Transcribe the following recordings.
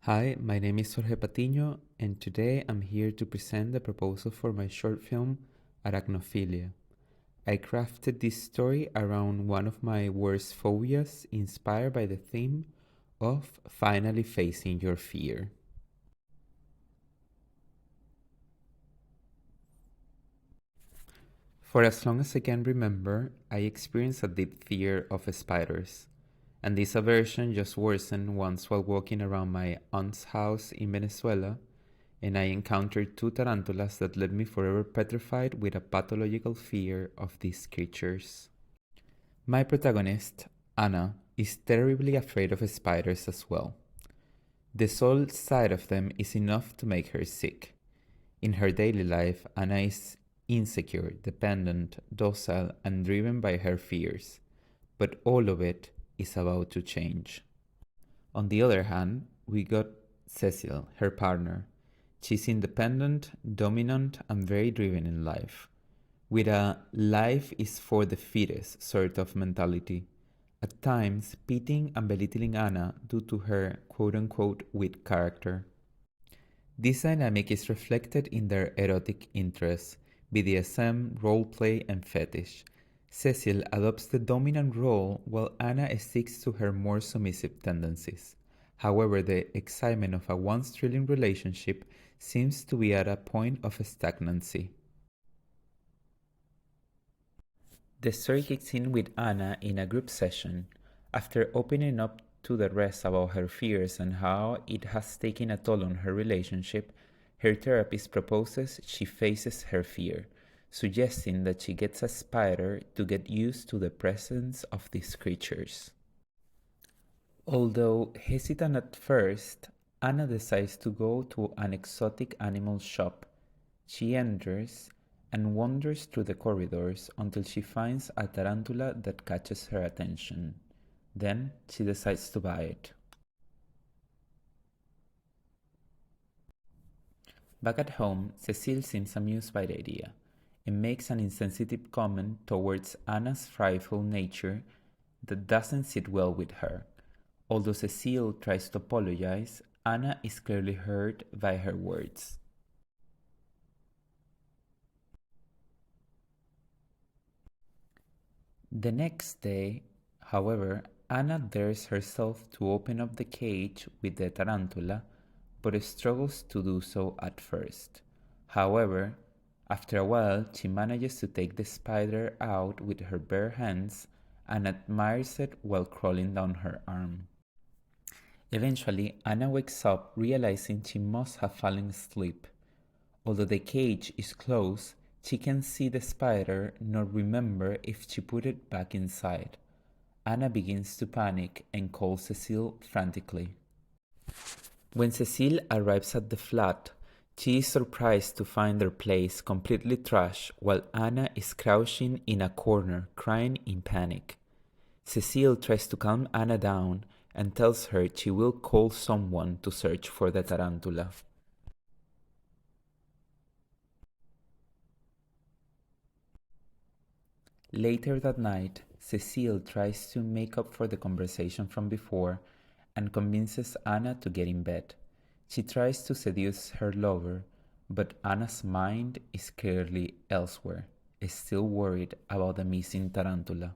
Hi, my name is Jorge Patiño, and today I'm here to present the proposal for my short film, Arachnophilia. I crafted this story around one of my worst phobias, inspired by the theme of finally facing your fear. For as long as I can remember, I experienced a deep fear of spiders, and this aversion just worsened once while walking around my aunt's house in Venezuela, and I encountered two tarantulas that left me forever petrified with a pathological fear of these creatures. My protagonist, Anna, is terribly afraid of spiders as well. The sole sight of them is enough to make her sick. In her daily life, Anna is insecure, dependent, docile, and driven by her fears, but all of it is about to change. On the other hand, we got Cecil, her partner. She's independent, dominant, and very driven in life, with a life is for the fittest sort of mentality, at times pitying and belittling Anna due to her quote unquote weak character. This dynamic is reflected in their erotic interests, BDSM, roleplay, and fetish. Cecil adopts the dominant role while Anna sticks to her more submissive tendencies. However, the excitement of a once thrilling relationship seems to be at a point of stagnancy. The story kicks in with Anna in a group session. After opening up to the rest about her fears and how it has taken a toll on her relationship, her therapist proposes she faces her fear, suggesting that she gets a spider to get used to the presence of these creatures. Although hesitant at first, Anna decides to go to an exotic animal shop. She enters and wanders through the corridors until she finds a tarantula that catches her attention. Then she decides to buy it. Back at home, Cecile seems amused by the idea and makes an insensitive comment towards Anna's frightful nature that doesn't sit well with her. Although Cecile tries to apologize, Anna is clearly hurt by her words. The next day, however, Anna dares herself to open up the cage with the tarantula, but struggles to do so at first. However, after a while, she manages to take the spider out with her bare hands and admires it while crawling down her arm. Eventually, Anna wakes up realizing she must have fallen asleep. Although the cage is closed, she can see the spider nor remember if she put it back inside. Anna begins to panic and calls Cecile frantically. When Cecile arrives at the flat, she is surprised to find their place completely trashed while Anna is crouching in a corner crying in panic. Cecile tries to calm Anna down and tells her she will call someone to search for the tarantula. Later that night, Cecile tries to make up for the conversation from before and convinces Anna to get in bed. She tries to seduce her lover, but Anna's mind is clearly elsewhere, still worried about the missing tarantula.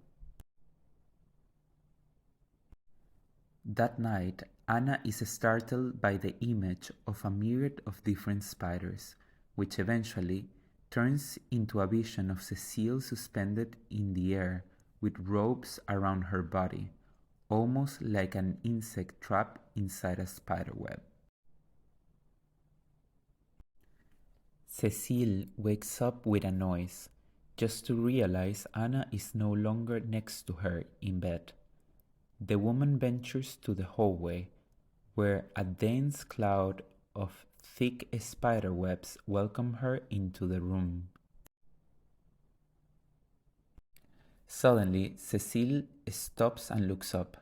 That night, Anna is startled by the image of a myriad of different spiders, which eventually turns into a vision of Cecile suspended in the air with ropes around her body, almost like an insect trapped inside a spider web. Cecile wakes up with a noise, just to realize Anna is no longer next to her in bed. The woman ventures to the hallway, where a dense cloud of thick spider webs welcome her into the room. Suddenly, Cecile stops and looks up.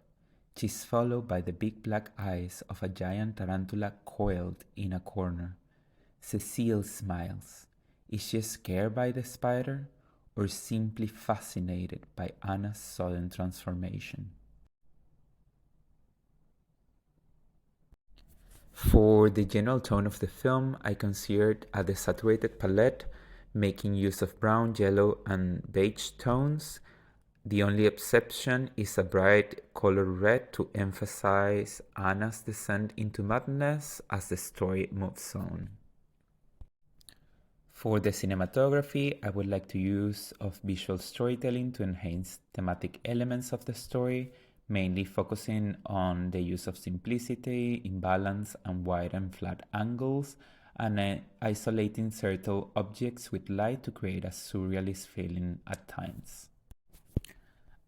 She's followed by the big black eyes of a giant tarantula coiled in a corner. Cecile smiles. Is she scared by the spider or simply fascinated by Anna's sudden transformation? For the general tone of the film, I considered a desaturated palette, making use of brown, yellow, and beige tones. The only exception is a bright color red to emphasize Anna's descent into madness as the story moves on. For the cinematography, I would like to use of visual storytelling to enhance thematic elements of the story, mainly focusing on the use of simplicity, imbalance, and wide and flat angles, and isolating certain objects with light to create a surrealist feeling at times.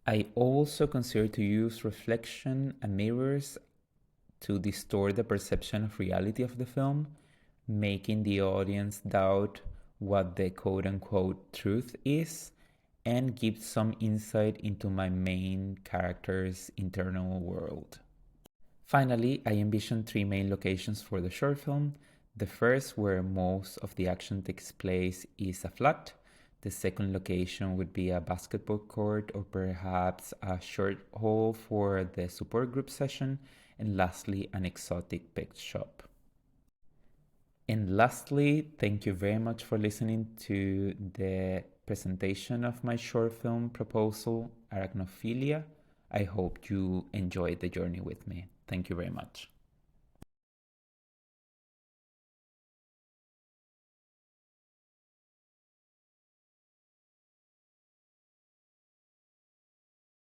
I also consider to use reflection and mirrors to distort the perception of reality of the film, making the audience doubt what the quote-unquote truth is, and give some insight into my main character's internal world. Finally, I envision three main locations for the short film. The first, where most of the action takes place, is a flat. The second location would be a basketball court or perhaps a short hall for the support group session. And lastly, an exotic pet shop. And lastly, thank you very much for listening to the presentation of my short film proposal, Arachnophilia. I hope you enjoyed the journey with me. Thank you very much.